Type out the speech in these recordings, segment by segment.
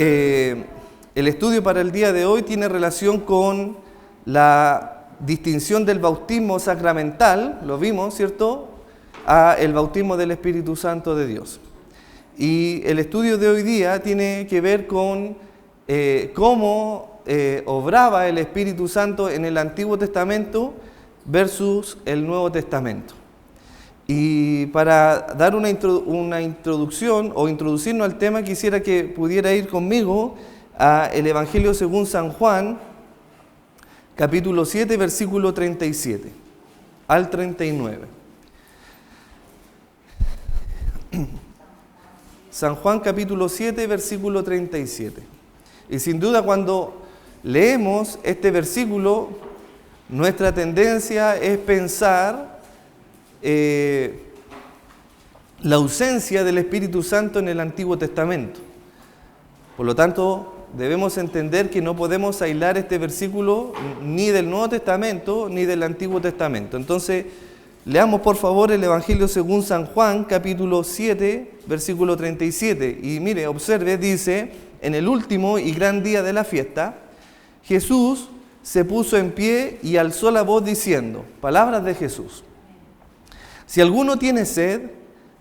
el estudio para el día de hoy tiene relación con la distinción del bautismo sacramental, lo vimos, ¿cierto?, a el bautismo del Espíritu Santo de Dios. Y el estudio de hoy día tiene que ver con cómo obraba el Espíritu Santo en el Antiguo Testamento versus el Nuevo Testamento. Y para dar una introducción o introducirnos al tema, quisiera que pudiera ir conmigo al Evangelio según San Juan, capítulo 7, versículo 37 al 39. San Juan capítulo 7, versículo 37. Y sin duda cuando leemos este versículo, nuestra tendencia es pensar la ausencia del Espíritu Santo en el Antiguo Testamento. Por lo tanto, debemos entender que no podemos aislar este versículo ni del Nuevo Testamento ni del Antiguo Testamento. Entonces, leamos por favor el Evangelio según San Juan, capítulo 7, versículo 37. Y mire, observe, dice: en el último y gran día de la fiesta, Jesús se puso en pie y alzó la voz diciendo, palabras de Jesús: si alguno tiene sed,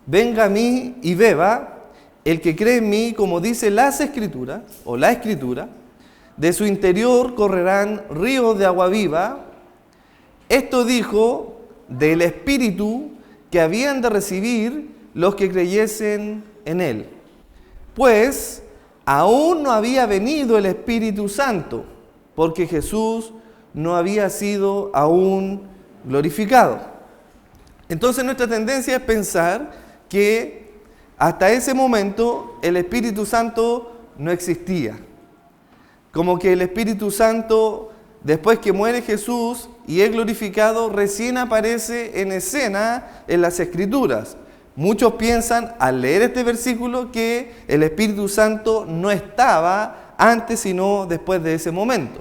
venga a mí y beba. El que cree en mí, como dice las Escrituras, o la Escritura, de su interior correrán ríos de agua viva. Esto dijo del Espíritu que habían de recibir los que creyesen en Él. Pues aún no había venido el Espíritu Santo, porque Jesús no había sido aún glorificado. Entonces nuestra tendencia es pensar que hasta ese momento el Espíritu Santo no existía. Como que el Espíritu Santo, después que muere Jesús y es glorificado, recién aparece en escena en las Escrituras. Muchos piensan al leer este versículo que el Espíritu Santo no estaba antes sino después de ese momento.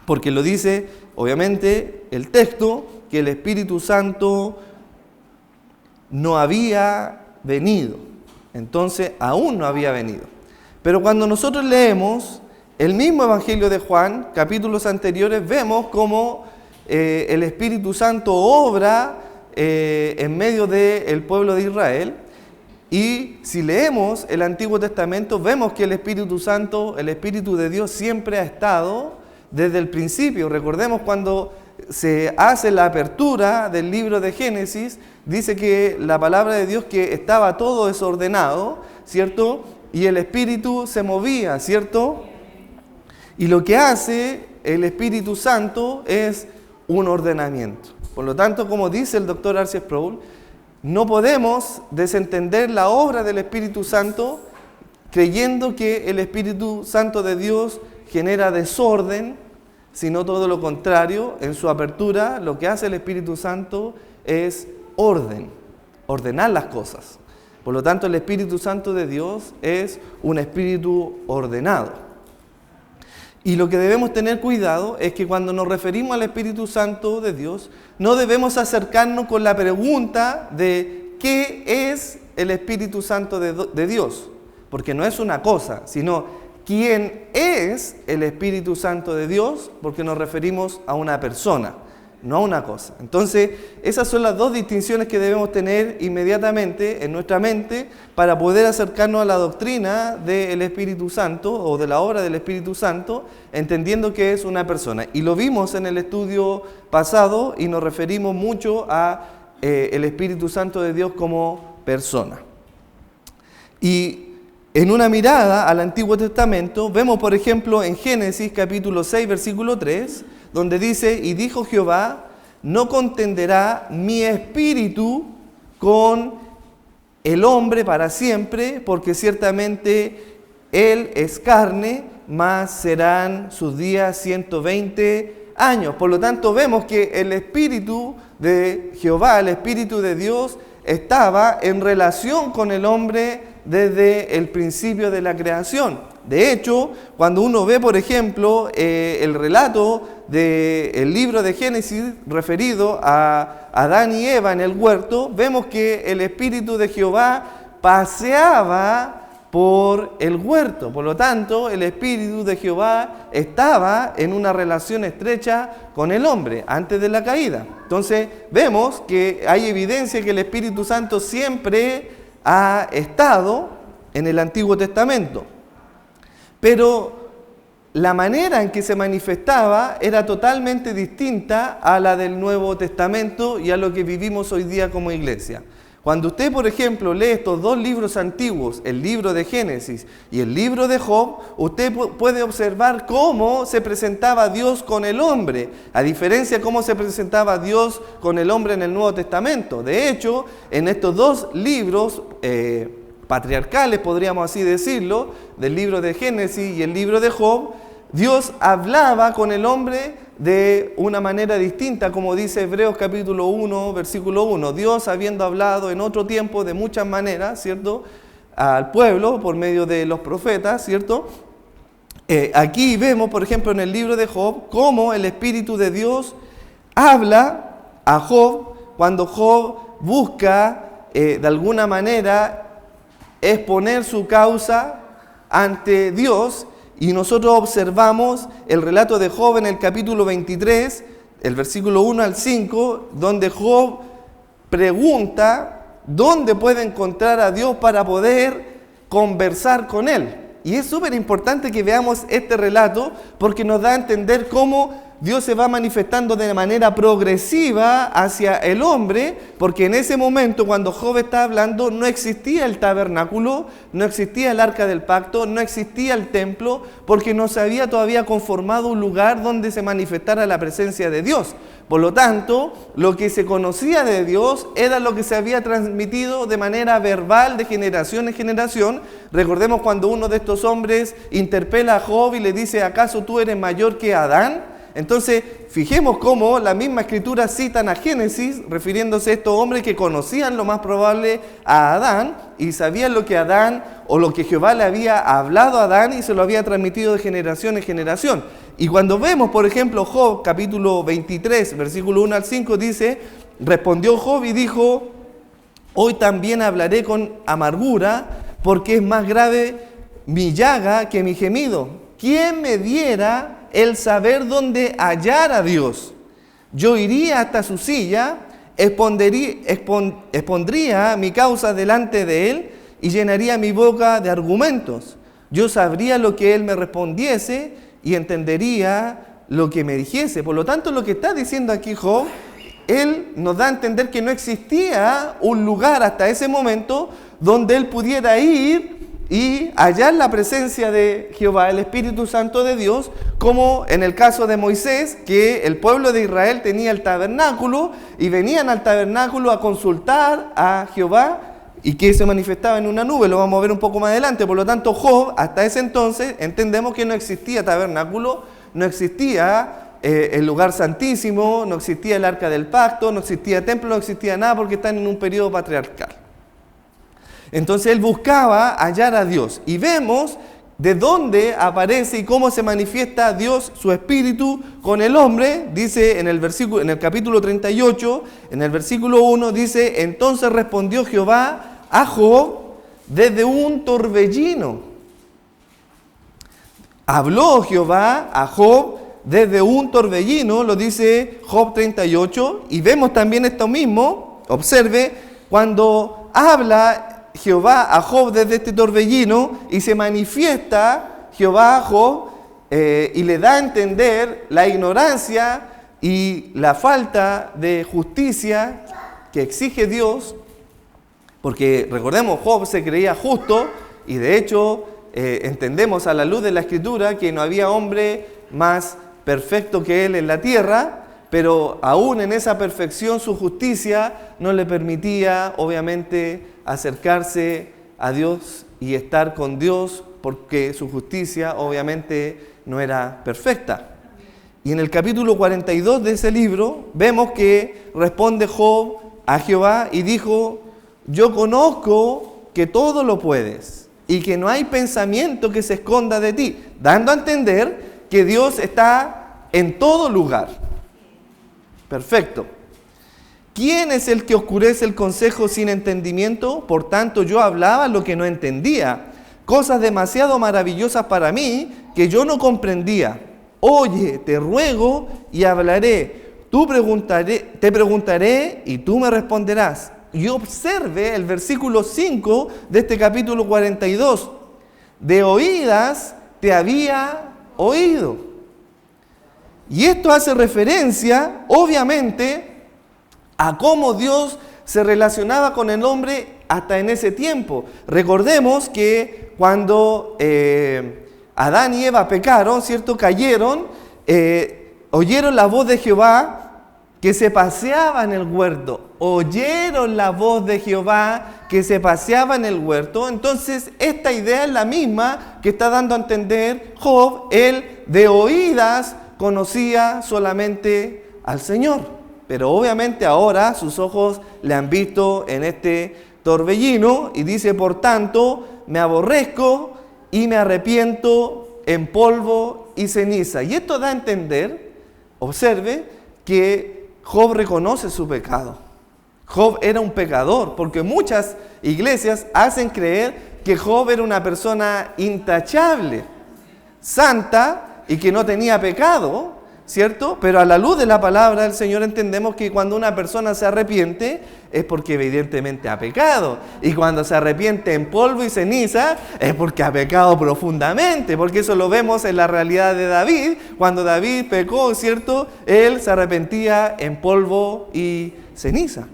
Porque lo dice obviamente el texto que el Espíritu Santo no había venido. Entonces aún no había venido. Pero cuando nosotros leemos el mismo Evangelio de Juan, capítulos anteriores, vemos cómo el Espíritu Santo obra en medio del pueblo de Israel. Y si leemos el Antiguo Testamento, vemos que el Espíritu Santo, el Espíritu de Dios, siempre ha estado desde el principio. Recordemos cuando se hace la apertura del libro de Génesis, dice que la palabra de Dios que estaba todo desordenado, ¿cierto? Y el Espíritu se movía, ¿cierto? Y lo que hace el Espíritu Santo es un ordenamiento. Por lo tanto, como dice el doctor R.C. Sproul, no podemos desentender la obra del Espíritu Santo creyendo que el Espíritu Santo de Dios genera desorden, sino todo lo contrario. En su apertura, lo que hace el Espíritu Santo es ordenar las cosas. Por lo tanto, el Espíritu Santo de Dios es un espíritu ordenado. Y lo que debemos tener cuidado es que cuando nos referimos al Espíritu Santo de Dios, no debemos acercarnos con la pregunta de ¿qué es el Espíritu Santo de Dios? Porque no es una cosa, sino ¿quién es el Espíritu Santo de Dios? Porque nos referimos a una persona, no a una cosa. Entonces, esas son las dos distinciones que debemos tener inmediatamente en nuestra mente para poder acercarnos a la doctrina del Espíritu Santo o de la obra del Espíritu Santo, entendiendo que es una persona. Y lo vimos en el estudio pasado y nos referimos mucho a el Espíritu Santo de Dios como persona. Y en una mirada al Antiguo Testamento, vemos por ejemplo en Génesis capítulo 6, versículo 3, donde dice: y dijo Jehová, no contenderá mi espíritu con el hombre para siempre, porque ciertamente él es carne, mas serán sus días 120 años. Por lo tanto, vemos que el espíritu de Jehová, el espíritu de Dios, estaba en relación con el hombre desde el principio de la creación. De hecho, cuando uno ve, por ejemplo, el relato del libro de Génesis referido a Adán y Eva en el huerto, vemos que el Espíritu de Jehová paseaba por el huerto. Por lo tanto, el Espíritu de Jehová estaba en una relación estrecha con el hombre antes de la caída. Entonces, vemos que hay evidencia que el Espíritu Santo siempre ha estado en el Antiguo Testamento. Pero la manera en que se manifestaba era totalmente distinta a la del Nuevo Testamento y a lo que vivimos hoy día como iglesia. Cuando usted, por ejemplo, lee estos dos libros antiguos, el libro de Génesis y el libro de Job, usted puede observar cómo se presentaba Dios con el hombre, a diferencia de cómo se presentaba Dios con el hombre en el Nuevo Testamento. De hecho, en estos dos libros patriarcales, podríamos así decirlo, del libro de Génesis y el libro de Job, Dios hablaba con el hombre de una manera distinta, como dice Hebreos capítulo 1, versículo 1. Dios, habiendo hablado en otro tiempo de muchas maneras, ¿cierto?, al pueblo por medio de los profetas, ¿cierto? Aquí vemos, por ejemplo, en el libro de Job, cómo el Espíritu de Dios habla a Job cuando Job busca, de alguna manera, exponer su causa ante Dios. Y nosotros observamos el relato de Job en el capítulo 23, el versículo 1 al 5, donde Job pregunta dónde puede encontrar a Dios para poder conversar con Él. Y es súper importante que veamos este relato porque nos da a entender cómo Dios se va manifestando de manera progresiva hacia el hombre, porque en ese momento, cuando Job está hablando, no existía el tabernáculo, no existía el arca del pacto, no existía el templo, porque no se había todavía conformado un lugar donde se manifestara la presencia de Dios. Por lo tanto, lo que se conocía de Dios era lo que se había transmitido de manera verbal de generación en generación. Recordemos cuando uno de estos hombres interpela a Job y le dice: ¿acaso tú eres mayor que Adán? Entonces, fijemos cómo la misma escritura citan a Génesis, refiriéndose a estos hombres que conocían lo más probable a Adán y sabían lo que Adán o lo que Jehová le había hablado a Adán y se lo había transmitido de generación en generación. Y cuando vemos, por ejemplo, Job, capítulo 23, versículo 1 al 5, dice: respondió Job y dijo: hoy también hablaré con amargura, porque es más grave mi llaga que mi gemido. ¿Quién me diera el saber dónde hallar a Dios? Yo iría hasta su silla, expondría mi causa delante de él y llenaría mi boca de argumentos. Yo sabría lo que él me respondiese y entendería lo que me dijese. Por lo tanto, lo que está diciendo aquí Job, él nos da a entender que no existía un lugar hasta ese momento donde él pudiera ir y hallar la presencia de Jehová, el Espíritu Santo de Dios, como en el caso de Moisés, que el pueblo de Israel tenía el tabernáculo y venían al tabernáculo a consultar a Jehová y que se manifestaba en una nube. Lo vamos a ver un poco más adelante. Por lo tanto, Job, hasta ese entonces, entendemos que no existía tabernáculo, no existía el lugar santísimo, no existía el arca del pacto, no existía templo, no existía nada, porque están en un periodo patriarcal. Entonces él buscaba hallar a Dios y vemos de dónde aparece y cómo se manifiesta Dios, su espíritu con el hombre. Dice en el capítulo 38, en el versículo 1, dice: entonces respondió Jehová a Job desde un torbellino. Habló Jehová a Job desde un torbellino, lo dice Job 38, y vemos también esto mismo. Observe, cuando habla Jehová a Job desde este torbellino y se manifiesta Jehová a Job y le da a entender la ignorancia y la falta de justicia que exige Dios, porque recordemos, Job se creía justo y de hecho entendemos a la luz de la Escritura que no había hombre más perfecto que él en la tierra, pero aún en esa perfección su justicia no le permitía obviamente acercarse a Dios y estar con Dios, porque su justicia obviamente no era perfecta. Y en el capítulo 42 de ese libro vemos que responde Job a Jehová y dijo: yo conozco que todo lo puedes y que no hay pensamiento que se esconda de ti, dando a entender que Dios está en todo lugar. Perfecto. ¿Quién es el que oscurece el consejo sin entendimiento? Por tanto, yo hablaba lo que no entendía, cosas demasiado maravillosas para mí que yo no comprendía. Oye, te ruego y hablaré. Te preguntaré y tú me responderás. Y observe el versículo 5 de este capítulo 42. De oídas te había oído. Y esto hace referencia, obviamente, a cómo Dios se relacionaba con el hombre hasta en ese tiempo. Recordemos que cuando Adán y Eva pecaron, ¿cierto? Cayeron, oyeron la voz de Jehová que se paseaba en el huerto. Oyeron la voz de Jehová que se paseaba en el huerto. Entonces, esta idea es la misma que está dando a entender Job. Él de oídas conocía solamente al Señor. Pero obviamente ahora sus ojos le han visto en este torbellino y dice, por tanto, me aborrezco y me arrepiento en polvo y ceniza. Y esto da a entender, observe, que Job reconoce su pecado. Job era un pecador, porque muchas iglesias hacen creer que Job era una persona intachable, santa y que no tenía pecado, ¿cierto? Pero a la luz de la palabra del Señor entendemos que cuando una persona se arrepiente es porque evidentemente ha pecado. Y cuando se arrepiente en polvo y ceniza es porque ha pecado profundamente. Porque eso lo vemos en la realidad de David. Cuando David pecó, ¿cierto? Él se arrepentía en polvo y ceniza.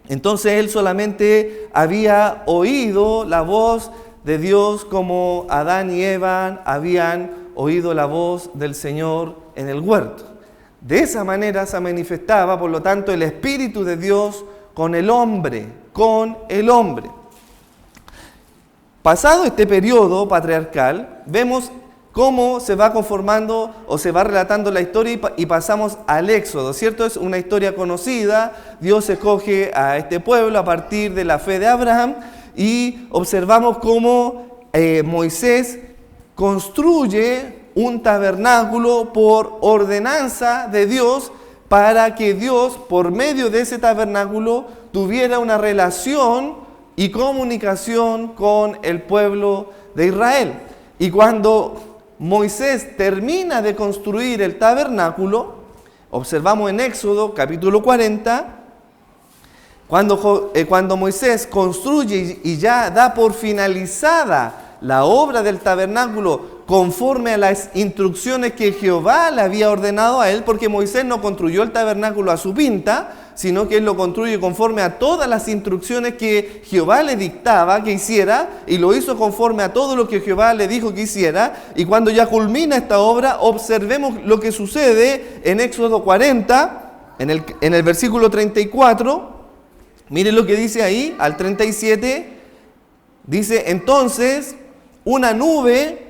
Entonces él solamente había oído la voz de Dios como Adán y Eva habían oído la voz del Señor en el huerto. De esa manera se manifestaba, por lo tanto, el Espíritu de Dios con el hombre, Pasado este periodo patriarcal, vemos cómo se va conformando o se va relatando la historia y pasamos al Éxodo, ¿cierto? Es una historia conocida. Dios escoge a este pueblo a partir de la fe de Abraham y observamos cómo Moisés construye un tabernáculo por ordenanza de Dios para que Dios, por medio de ese tabernáculo, tuviera una relación y comunicación con el pueblo de Israel. Y cuando Moisés termina de construir el tabernáculo, observamos en Éxodo capítulo 40, cuando Moisés construye y ya da por finalizada la obra del tabernáculo conforme a las instrucciones que Jehová le había ordenado a él, porque Moisés no construyó el tabernáculo a su pinta, sino que él lo construye conforme a todas las instrucciones que Jehová le dictaba que hiciera, y lo hizo conforme a todo lo que Jehová le dijo que hiciera. Y cuando ya culmina esta obra, observemos lo que sucede en Éxodo 40, en el versículo 34, miren lo que dice ahí, al 37, dice, entonces una nube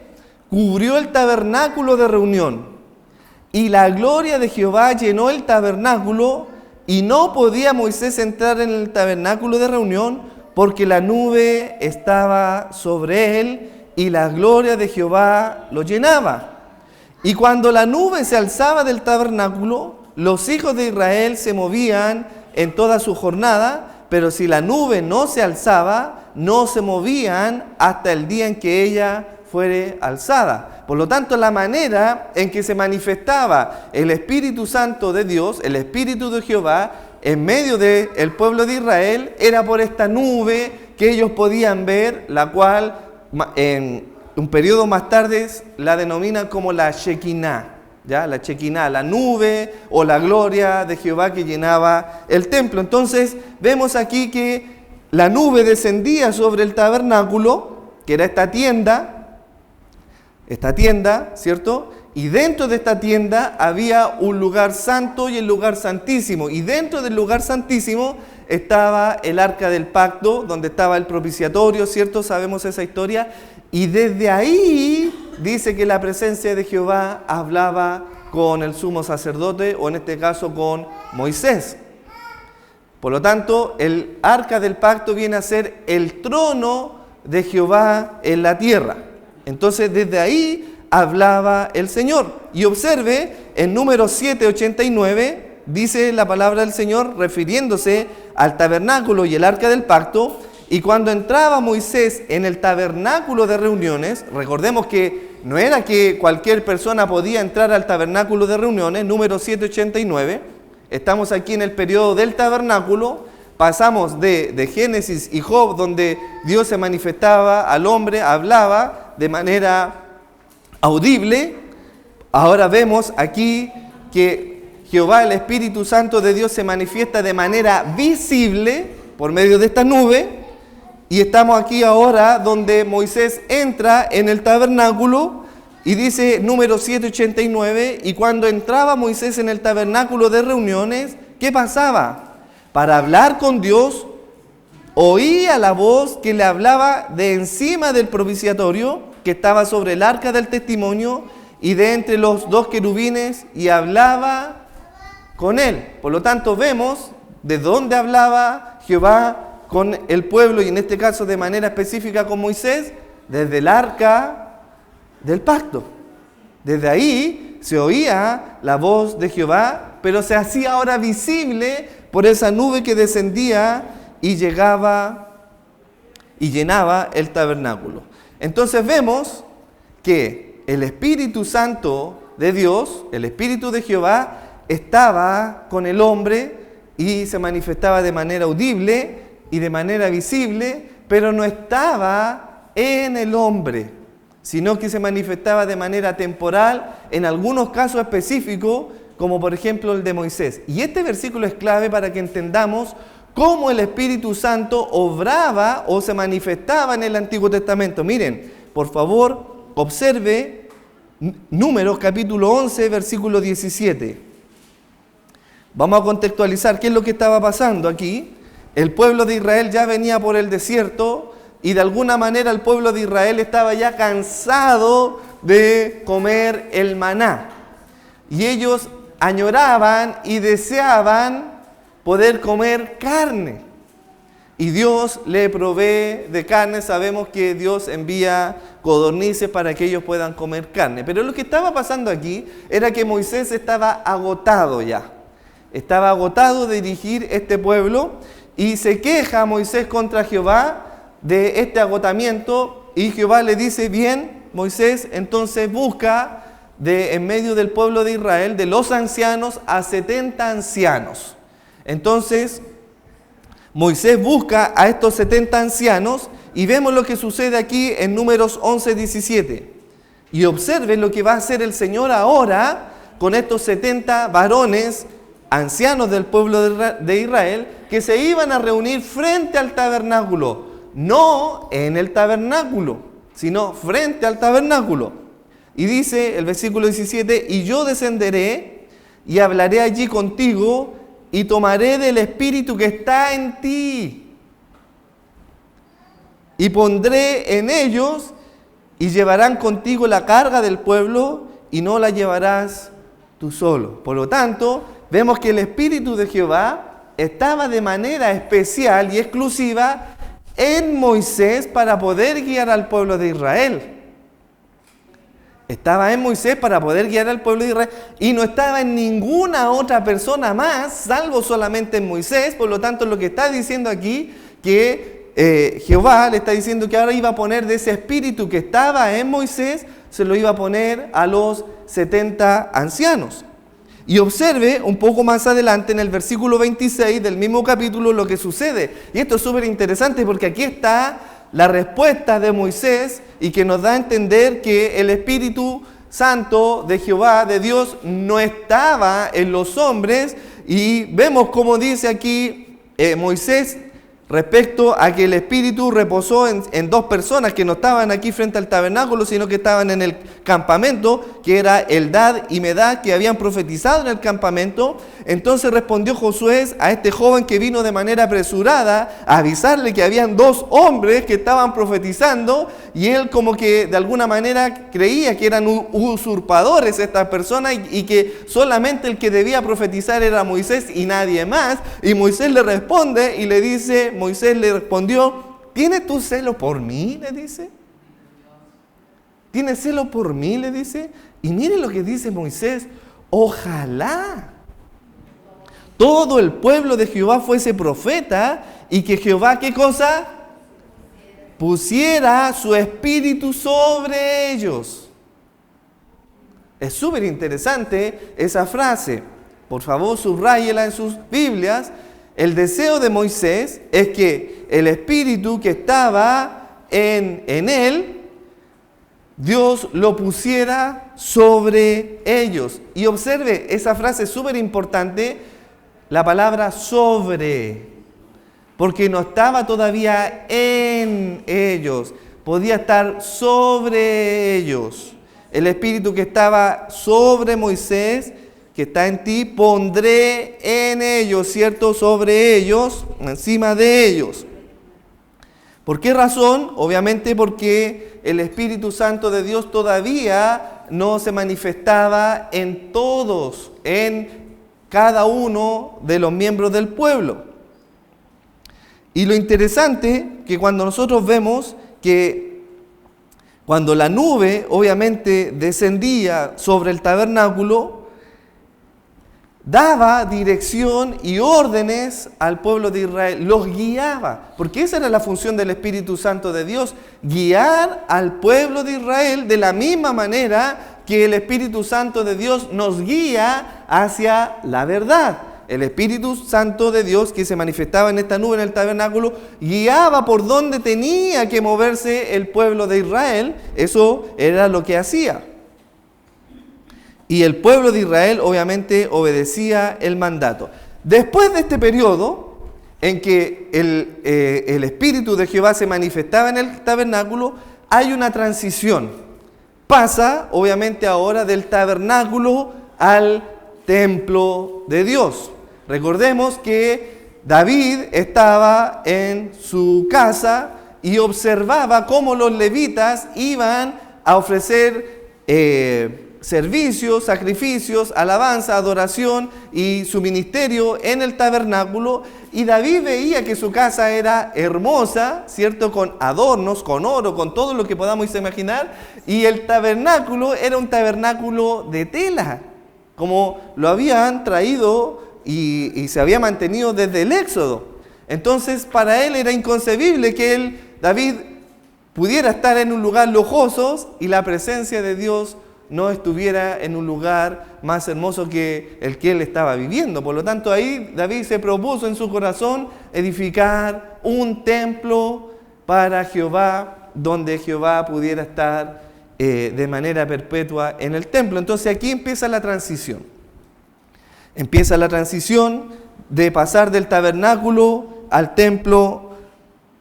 cubrió el tabernáculo de reunión, y la gloria de Jehová llenó el tabernáculo, y no podía Moisés entrar en el tabernáculo de reunión, porque la nube estaba sobre él, y la gloria de Jehová lo llenaba. Y cuando la nube se alzaba del tabernáculo, los hijos de Israel se movían en toda su jornada, pero si la nube no se alzaba, no se movían hasta el día en que ella fuere alzada. Por lo tanto, la manera en que se manifestaba el Espíritu Santo de Dios, el Espíritu de Jehová, en medio del pueblo de Israel, era por esta nube que ellos podían ver, la cual en un periodo más tarde la denominan como la Shekinah, ¿ya? La Shekinah, la nube o la gloria de Jehová que llenaba el templo. Entonces, vemos aquí que la nube descendía sobre el tabernáculo, que era esta tienda, ¿cierto? Y dentro de esta tienda había un lugar santo y el lugar santísimo. Y dentro del lugar santísimo estaba el arca del pacto, donde estaba el propiciatorio, ¿cierto? Sabemos esa historia. Y desde ahí dice que la presencia de Jehová hablaba con el sumo sacerdote, o en este caso con Moisés. Por lo tanto, el arca del pacto viene a ser el trono de Jehová en la tierra. Entonces, desde ahí hablaba el Señor. Y observe, en Números 7:89, dice la palabra del Señor, refiriéndose al tabernáculo y el arca del pacto, y cuando entraba Moisés en el tabernáculo de reuniones, recordemos que no era que cualquier persona podía entrar al tabernáculo de reuniones, número 789, estamos aquí en el periodo del tabernáculo, pasamos de Génesis y Job, donde Dios se manifestaba al hombre, hablaba de manera audible. Ahora vemos aquí que Jehová, el Espíritu Santo de Dios, se manifiesta de manera visible por medio de esta nube. Y estamos aquí ahora donde Moisés entra en el tabernáculo y dice número 789, y cuando entraba Moisés en el tabernáculo de reuniones, ¿qué pasaba? Para hablar con Dios, oía la voz que le hablaba de encima del propiciatorio que estaba sobre el arca del testimonio y de entre los dos querubines, y hablaba con él. Por lo tanto, vemos de dónde hablaba Jehová con el pueblo, y en este caso de manera específica con Moisés, desde el arca del pacto. Desde ahí se oía la voz de Jehová, pero se hacía ahora visible por esa nube que descendía y llegaba y llenaba el tabernáculo. Entonces vemos que el Espíritu Santo de Dios, el Espíritu de Jehová, estaba con el hombre y se manifestaba de manera audible y de manera visible, pero no estaba en el hombre, sino que se manifestaba de manera temporal en algunos casos específicos, como por ejemplo el de Moisés. Y este versículo es clave para que entendamos cómo el Espíritu Santo obraba o se manifestaba en el Antiguo Testamento. Miren, por favor, observe Números capítulo 11, versículo 17. Vamos a contextualizar qué es lo que estaba pasando aquí. El pueblo de Israel ya venía por el desierto y de alguna manera el pueblo de Israel estaba ya cansado de comer el maná. Y ellos añoraban y deseaban poder comer carne. Y Dios le provee de carne. Sabemos que Dios envía codornices para que ellos puedan comer carne. Pero lo que estaba pasando aquí era que Moisés estaba agotado ya. Estaba agotado de dirigir este pueblo. Y se queja Moisés contra Jehová de este agotamiento, y Jehová le dice: bien, Moisés, entonces busca en medio del pueblo de Israel, de los ancianos, a 70 ancianos. Entonces Moisés busca a estos 70 ancianos, y vemos lo que sucede aquí en Números 11, 17. Y observen lo que va a hacer el Señor ahora con estos 70 varones ancianos del pueblo de Israel, que se iban a reunir frente al tabernáculo, no en el tabernáculo, sino frente al tabernáculo. Y dice el versículo 17: y yo descenderé y hablaré allí contigo y tomaré del espíritu que está en ti y pondré en ellos, y llevarán contigo la carga del pueblo y no la llevarás tú solo. Por lo tanto, vemos que el Espíritu de Jehová estaba de manera especial y exclusiva en Moisés para poder guiar al pueblo de Israel. Estaba en Moisés para poder guiar al pueblo de Israel y no estaba en ninguna otra persona más, salvo solamente en Moisés. Por lo tanto, lo que está diciendo aquí, que Jehová le está diciendo que ahora iba a poner de ese espíritu que estaba en Moisés, se lo iba a poner a los 70 ancianos. Y observe un poco más adelante en el versículo 26 del mismo capítulo lo que sucede. Y esto es súper interesante porque aquí está la respuesta de Moisés, y que nos da a entender que el Espíritu Santo de Jehová, de Dios, no estaba en los hombres. Y vemos como dice aquí Moisés respecto a que el Espíritu reposó en dos personas que no estaban aquí frente al tabernáculo, sino que estaban en el campamento, que era Eldad y Medad, que habían profetizado en el campamento. Entonces respondió Josué a este joven que vino de manera apresurada a avisarle que habían dos hombres que estaban profetizando, y él como que de alguna manera creía que eran usurpadores estas personas y que solamente el que debía profetizar era Moisés y nadie más. Y Moisés le responde y le dice, Moisés le respondió: ¿tienes tú celo por mí?, le dice. ¿Tienes celo por mí?, le dice. Y miren lo que dice Moisés: ojalá todo el pueblo de Jehová fuese profeta, y que Jehová, ¿qué cosa? pusiera su espíritu sobre ellos. Es súper interesante esa frase. Por favor, subráyela en sus Biblias. El deseo de Moisés es que el espíritu que estaba en él, Dios lo pusiera sobre ellos. Y observe, esa frase es súper importante, la palabra sobre, porque no estaba todavía en ellos, podía estar sobre ellos. El espíritu que estaba sobre Moisés, que está en ti, pondré en ellos, ¿cierto? Sobre ellos, encima de ellos. ¿Por qué razón? Obviamente porque el Espíritu Santo de Dios todavía no se manifestaba en todos, en cada uno de los miembros del pueblo. Y lo interesante que cuando nosotros vemos que cuando la nube obviamente descendía sobre el tabernáculo, daba dirección y órdenes al pueblo de Israel, los guiaba, porque esa era la función del Espíritu Santo de Dios, guiar al pueblo de Israel de la misma manera que el Espíritu Santo de Dios nos guía hacia la verdad. El Espíritu Santo de Dios que se manifestaba en esta nube en el tabernáculo guiaba por donde tenía que moverse el pueblo de Israel. Eso era lo que hacía. Y el pueblo de Israel obviamente obedecía el mandato. Después de este periodo en que el Espíritu de Jehová se manifestaba en el tabernáculo, hay una transición. Pasa obviamente ahora del tabernáculo al templo de Dios. Recordemos que David estaba en su casa y observaba cómo los levitas iban a ofrecer servicios, sacrificios, alabanza, adoración y su ministerio en el tabernáculo, y David veía que su casa era hermosa, ¿cierto? Con adornos, con oro, con todo lo que podamos imaginar, y el tabernáculo era un tabernáculo de tela, como lo habían traído y se había mantenido desde el Éxodo. Entonces para él era inconcebible que David pudiera estar en un lugar lujoso y la presencia de Dios no estuviera en un lugar más hermoso que el que él estaba viviendo. Por lo tanto, ahí David se propuso en su corazón edificar un templo para Jehová, donde Jehová pudiera estar de manera perpetua en el templo. Entonces aquí empieza la transición. Empieza la transición de pasar del tabernáculo al templo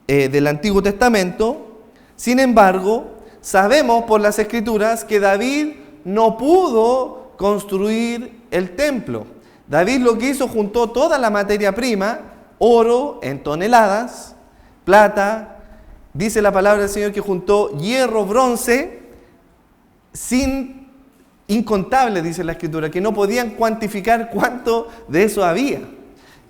del Antiguo Testamento. Sin embargo, sabemos por las Escrituras que David no pudo construir el templo. David lo que hizo, juntó toda la materia prima, oro en toneladas, plata, dice la palabra del Señor que juntó hierro, bronce, incontable, dice la Escritura, que no podían cuantificar cuánto de eso había.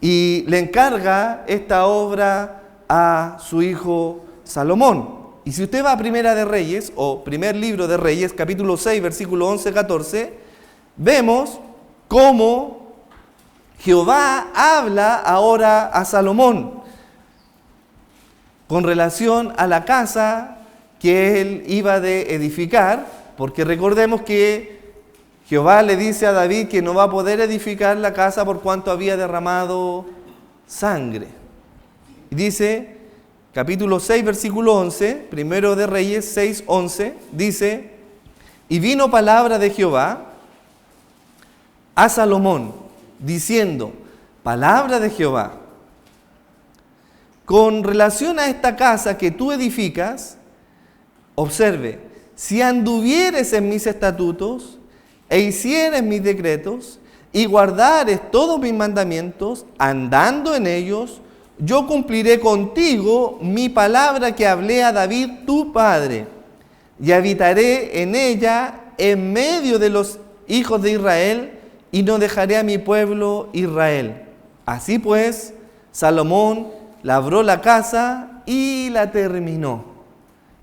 Y le encarga esta obra a su hijo Salomón. Y si usted va a Primera de Reyes, o primer libro de Reyes, capítulo 6, versículo 11-14, vemos cómo Jehová habla ahora a Salomón con relación a la casa que él iba de edificar, porque recordemos que Jehová le dice a David que no va a poder edificar la casa por cuanto había derramado sangre. Y dice, capítulo 6, versículo 11, primero de Reyes 6, 11, dice, y vino palabra de Jehová a Salomón, diciendo, palabra de Jehová, con relación a esta casa que tú edificas, observe, si anduvieres en mis estatutos e hicieres mis decretos y guardares todos mis mandamientos, andando en ellos, yo cumpliré contigo mi palabra que hablé a David tu padre, y habitaré en ella en medio de los hijos de Israel, y no dejaré a mi pueblo Israel. Así pues, Salomón labró la casa y la terminó.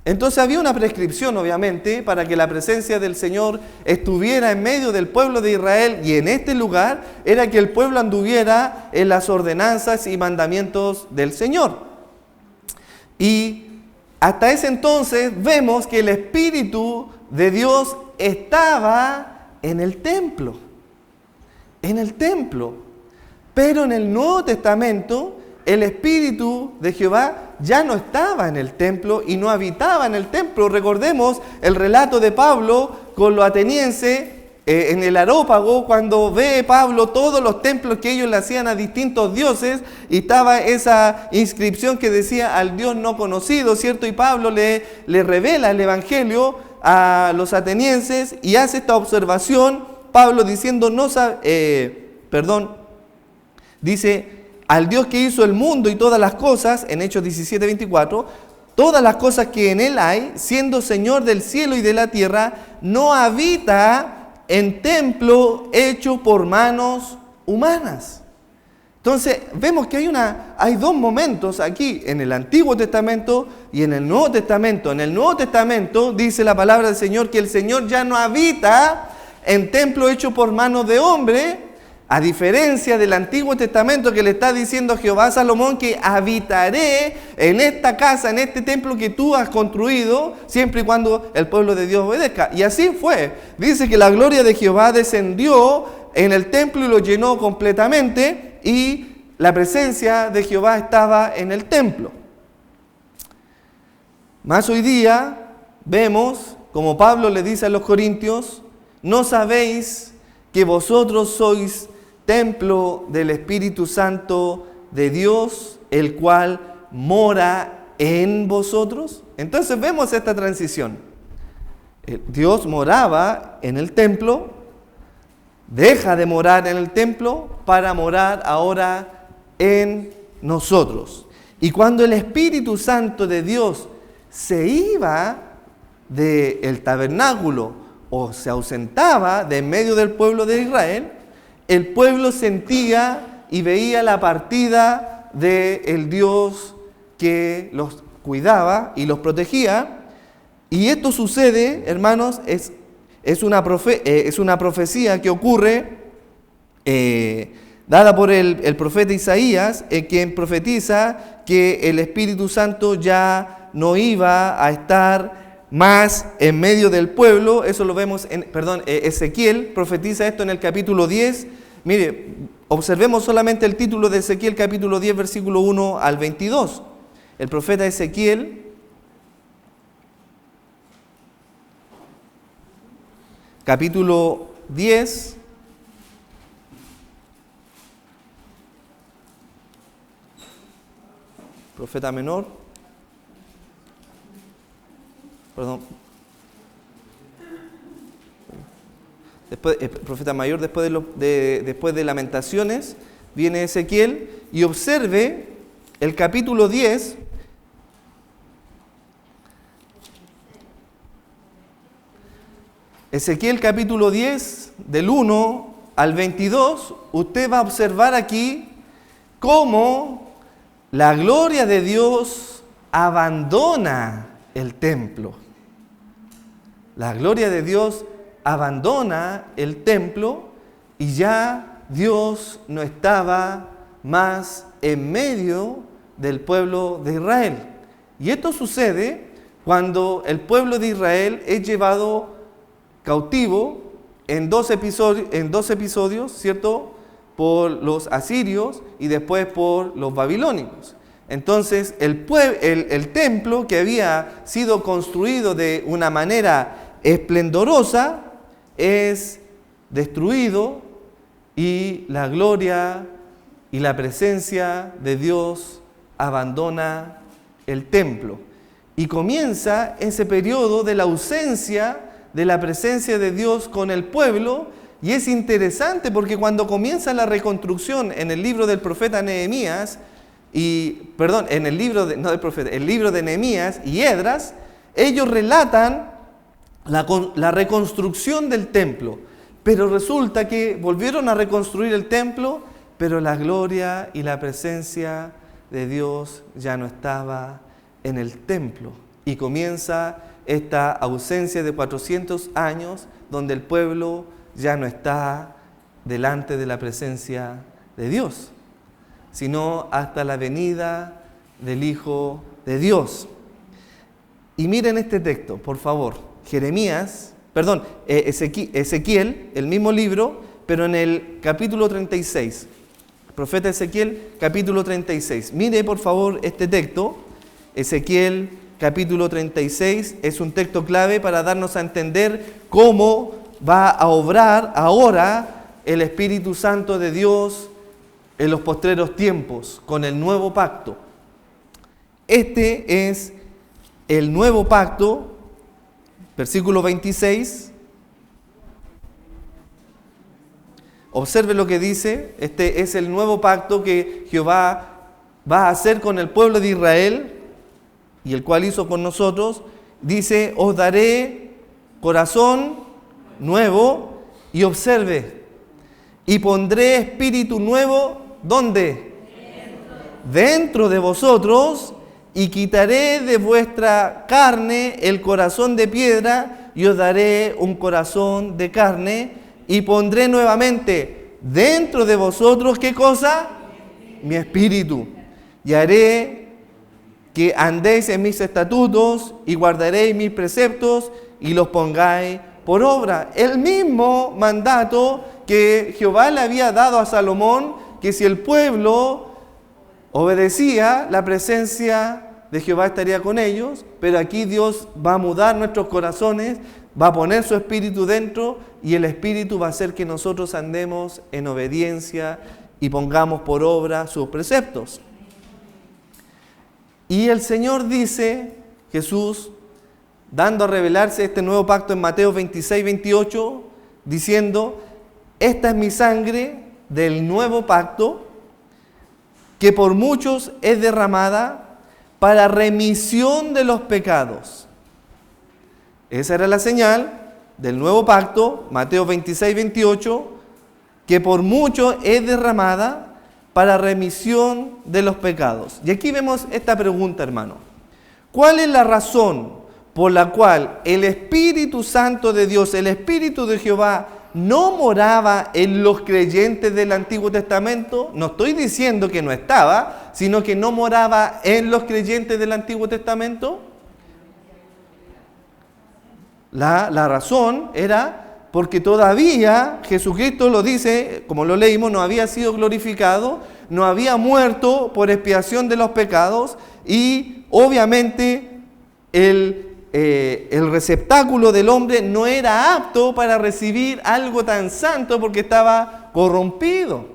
Entonces había una prescripción, obviamente, para que la presencia del Señor estuviera en medio del pueblo de Israel, y en este lugar era que el pueblo anduviera en las ordenanzas y mandamientos del Señor. Y hasta ese entonces vemos que el Espíritu de Dios estaba en el templo. En el templo. Pero en el Nuevo Testamento, el Espíritu de Jehová ya no estaba en el templo y no habitaba en el templo. Recordemos el relato de Pablo con los atenienses en el Areópago, cuando ve Pablo todos los templos que ellos le hacían a distintos dioses, y estaba esa inscripción que decía al Dios no conocido, ¿cierto? Y Pablo le revela el Evangelio a los atenienses y hace esta observación, Pablo diciendo, dice, al Dios que hizo el mundo y todas las cosas, en Hechos 17:24, todas las cosas que en él hay, siendo Señor del cielo y de la tierra, no habita en templo hecho por manos humanas. Entonces, vemos que hay dos momentos aquí, en el Antiguo Testamento y en el Nuevo Testamento. En el Nuevo Testamento dice la palabra del Señor que el Señor ya no habita en templo hecho por manos de hombre, a diferencia del Antiguo Testamento, que le está diciendo Jehová a Salomón que habitaré en esta casa, en este templo que tú has construido, siempre y cuando el pueblo de Dios obedezca. Y así fue. Dice que la gloria de Jehová descendió en el templo y lo llenó completamente, y la presencia de Jehová estaba en el templo. Más hoy día vemos, como Pablo le dice a los corintios, ¿no sabéis que vosotros sois templo del Espíritu Santo de Dios, el cual mora en vosotros? Entonces vemos esta transición. Dios moraba en el templo, deja de morar en el templo para morar ahora en nosotros. Y cuando el Espíritu Santo de Dios se iba del tabernáculo o se ausentaba de en medio del pueblo de Israel, el pueblo sentía y veía la partida del Dios que los cuidaba y los protegía. Y esto sucede, hermanos, es una profecía que ocurre dada por el profeta Isaías, quien profetiza que el Espíritu Santo ya no iba a estar más en medio del pueblo. Eso lo vemos Ezequiel profetiza esto en el capítulo 10. Mire, observemos solamente el título de Ezequiel, capítulo 10, versículo 1 al 22. El profeta Ezequiel, capítulo 10, profeta menor, después, profeta mayor, después de Lamentaciones, viene Ezequiel, y observe el capítulo 10, Ezequiel capítulo 10, del 1 al 22, usted va a observar aquí cómo la gloria de Dios abandona el templo. La gloria de Dios abandona el templo y ya Dios no estaba más en medio del pueblo de Israel. Y esto sucede cuando el pueblo de Israel es llevado cautivo en dos episodios, ¿cierto? Por los asirios y después por los babilónicos. Entonces el templo, que había sido construido de una manera esplendorosa, es destruido, y la gloria y la presencia de Dios abandona el templo. Y comienza ese periodo de la ausencia de la presencia de Dios con el pueblo. Y es interesante porque cuando comienza la reconstrucción en el libro del profeta Nehemías, el libro de Nehemías y Esdras, ellos relatan la reconstrucción del templo. Pero resulta que volvieron a reconstruir el templo, pero la gloria y la presencia de Dios ya no estaba en el templo. Y comienza esta ausencia de 400 años donde el pueblo ya no está delante de la presencia de Dios, sino hasta la venida del Hijo de Dios. Y miren este texto, por favor. Ezequiel, el mismo libro, pero en el capítulo 36. Profeta Ezequiel, capítulo 36. Mire, por favor, este texto. Ezequiel, capítulo 36, es un texto clave para darnos a entender cómo va a obrar ahora el Espíritu Santo de Dios en los postreros tiempos, con el nuevo pacto. Este es el nuevo pacto, versículo 26. Observe lo que dice. Este es el nuevo pacto que Jehová va a hacer con el pueblo de Israel y el cual hizo con nosotros. Dice: os daré corazón nuevo, y observe, y pondré espíritu nuevo, ¿dónde? Dentro de vosotros, y quitaré de vuestra carne el corazón de piedra, y os daré un corazón de carne, y pondré nuevamente dentro de vosotros, ¿qué cosa? Mi espíritu. Y haré que andéis en mis estatutos, y guardaréis mis preceptos, y los pongáis por obra. El mismo mandato que Jehová le había dado a Salomón, que si el pueblo obedecía, la presencia de Jehová estaría con ellos, pero aquí Dios va a mudar nuestros corazones, va a poner su espíritu dentro, y el espíritu va a hacer que nosotros andemos en obediencia y pongamos por obra sus preceptos. Y el Señor dice, Jesús, dando a revelarse este nuevo pacto en Mateo 26, 28, diciendo: esta es mi sangre del nuevo pacto, que por muchos es derramada para remisión de los pecados. Esa era la señal del nuevo pacto, Mateo 26, 28, que por muchos es derramada para remisión de los pecados. Y aquí vemos esta pregunta, hermano. ¿Cuál es la razón por la cual el Espíritu Santo de Dios, el Espíritu de Jehová, no moraba en los creyentes del Antiguo Testamento? No estoy diciendo que no estaba, sino que no moraba en los creyentes del Antiguo Testamento. La razón era porque todavía Jesucristo, lo dice, como lo leímos, no había sido glorificado, no había muerto por expiación de los pecados, y obviamente el receptáculo del hombre no era apto para recibir algo tan santo porque estaba corrompido.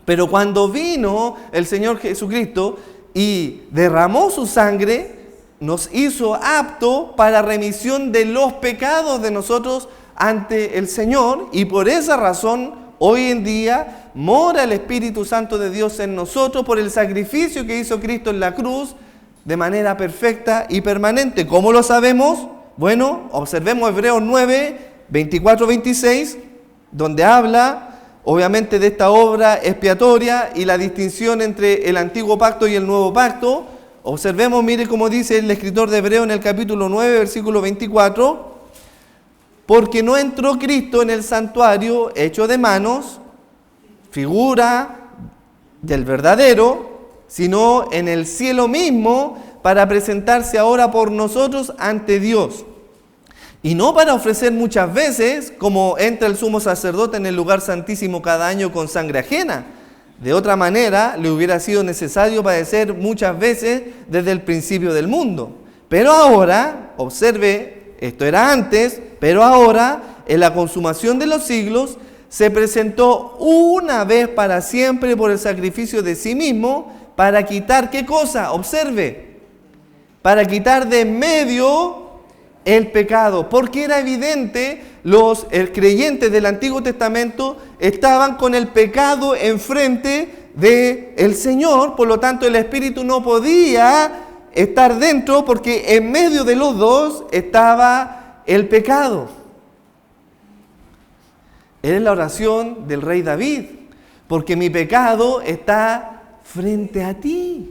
Pero cuando vino el Señor Jesucristo y derramó su sangre, nos hizo apto para remisión de los pecados de nosotros ante el Señor, y por esa razón hoy en día mora el Espíritu Santo de Dios en nosotros por el sacrificio que hizo Cristo en la cruz de manera perfecta y permanente. ¿Cómo lo sabemos? Bueno, observemos Hebreos 9, 24, 26, donde habla obviamente de esta obra expiatoria y la distinción entre el antiguo pacto y el nuevo pacto. Observemos, mire cómo dice el escritor de Hebreos en el capítulo 9, versículo 24. Porque no entró Cristo en el santuario hecho de manos, figura del verdadero, sino en el cielo mismo, para presentarse ahora por nosotros ante Dios. Y no para ofrecer muchas veces, como entra el sumo sacerdote en el lugar santísimo cada año con sangre ajena. De otra manera, le hubiera sido necesario padecer muchas veces desde el principio del mundo. Pero ahora, observe, esto era antes, pero ahora, en la consumación de los siglos, se presentó una vez para siempre por el sacrificio de sí mismo, para quitar, ¿qué cosa? Observe, para quitar de en medio el pecado, porque era evidente, los creyentes del Antiguo Testamento estaban con el pecado enfrente del Señor, por lo tanto el Espíritu no podía estar dentro, porque en medio de los dos estaba el pecado. Es la oración del rey David: porque mi pecado está frente a ti.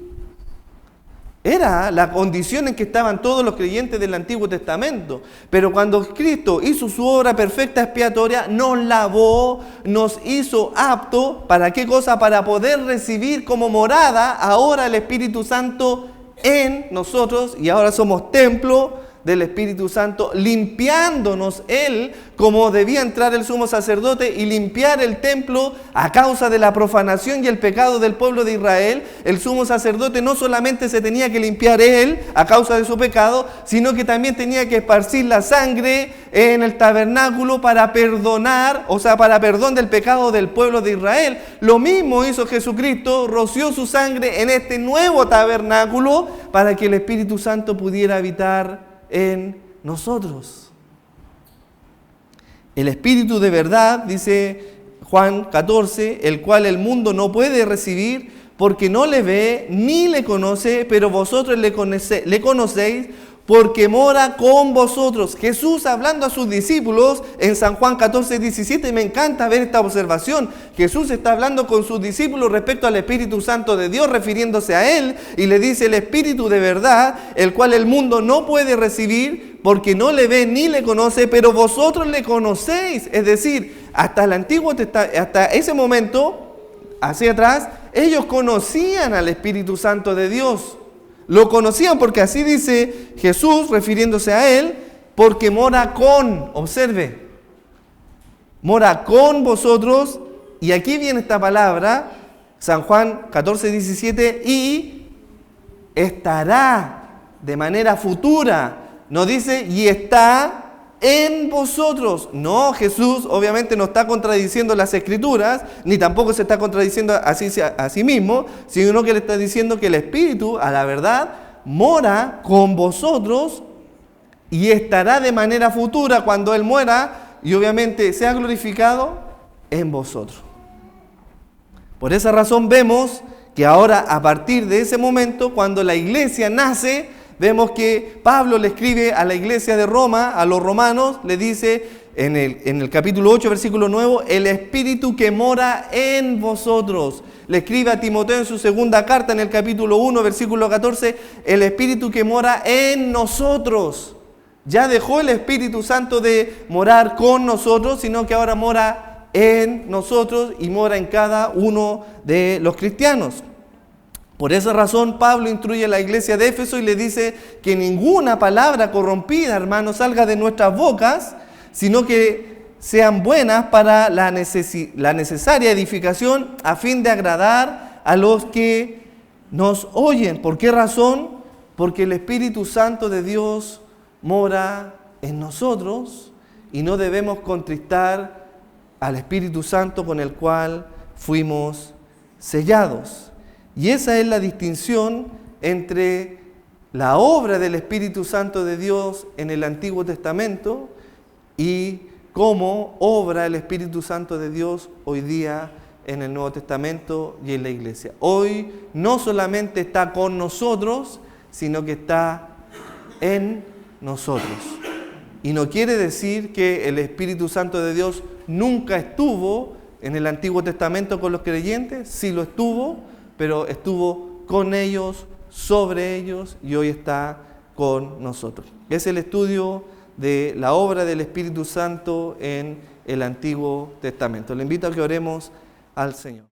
Era la condición en que estaban todos los creyentes del Antiguo Testamento. Pero cuando Cristo hizo su obra perfecta expiatoria, nos lavó, nos hizo apto, ¿para qué cosa? Para poder recibir como morada ahora el Espíritu Santo en nosotros y ahora somos templo del Espíritu Santo, limpiándonos Él, como debía entrar el sumo sacerdote y limpiar el templo a causa de la profanación y el pecado del pueblo de Israel. El sumo sacerdote no solamente se tenía que limpiar Él a causa de su pecado, sino que también tenía que esparcir la sangre en el tabernáculo para perdonar, o sea, para perdón del pecado del pueblo de Israel. Lo mismo hizo Jesucristo, roció su sangre en este nuevo tabernáculo para que el Espíritu Santo pudiera habitar en nosotros. El Espíritu de verdad, dice Juan 14, el cual el mundo no puede recibir porque no le ve ni le conoce, pero vosotros le conocéis porque mora con vosotros. Jesús hablando a sus discípulos en San Juan 14, 17, me encanta ver esta observación. Jesús está hablando con sus discípulos respecto al Espíritu Santo de Dios, refiriéndose a Él, y le dice el Espíritu de verdad, el cual el mundo no puede recibir porque no le ve ni le conoce, pero vosotros le conocéis. Es decir, hasta el Antiguo Testamento, hasta ese momento, hacia atrás, ellos conocían al Espíritu Santo de Dios. Lo conocían porque así dice Jesús, refiriéndose a Él, porque mora con, observe, mora con vosotros, y aquí viene esta palabra, San Juan 14, 17, y estará de manera futura, no dice y está en vosotros. No, Jesús obviamente no está contradiciendo las Escrituras, ni tampoco se está contradiciendo a sí mismo, sino que le está diciendo que el Espíritu, a la verdad, mora con vosotros y estará de manera futura cuando Él muera y obviamente sea glorificado en vosotros. Por esa razón vemos que ahora, a partir de ese momento, cuando la iglesia nace, vemos que Pablo le escribe a la iglesia de Roma, a los romanos, le dice en el capítulo 8, versículo 9, el Espíritu que mora en vosotros. Le escribe a Timoteo en su segunda carta, en el capítulo 1, versículo 14, el Espíritu que mora en nosotros. Ya dejó el Espíritu Santo de morar con nosotros, sino que ahora mora en nosotros y mora en cada uno de los cristianos. Por esa razón, Pablo instruye a la iglesia de Éfeso y le dice que ninguna palabra corrompida, hermano, salga de nuestras bocas, sino que sean buenas para la necesaria edificación a fin de agradar a los que nos oyen. ¿Por qué razón? Porque el Espíritu Santo de Dios mora en nosotros y no debemos contristar al Espíritu Santo con el cual fuimos sellados. Y esa es la distinción entre la obra del Espíritu Santo de Dios en el Antiguo Testamento y cómo obra el Espíritu Santo de Dios hoy día en el Nuevo Testamento y en la iglesia. Hoy no solamente está con nosotros, sino que está en nosotros. Y no quiere decir que el Espíritu Santo de Dios nunca estuvo en el Antiguo Testamento con los creyentes, sí lo estuvo, pero estuvo con ellos, sobre ellos y hoy está con nosotros. Es el estudio de la obra del Espíritu Santo en el Antiguo Testamento. Le invito a que oremos al Señor.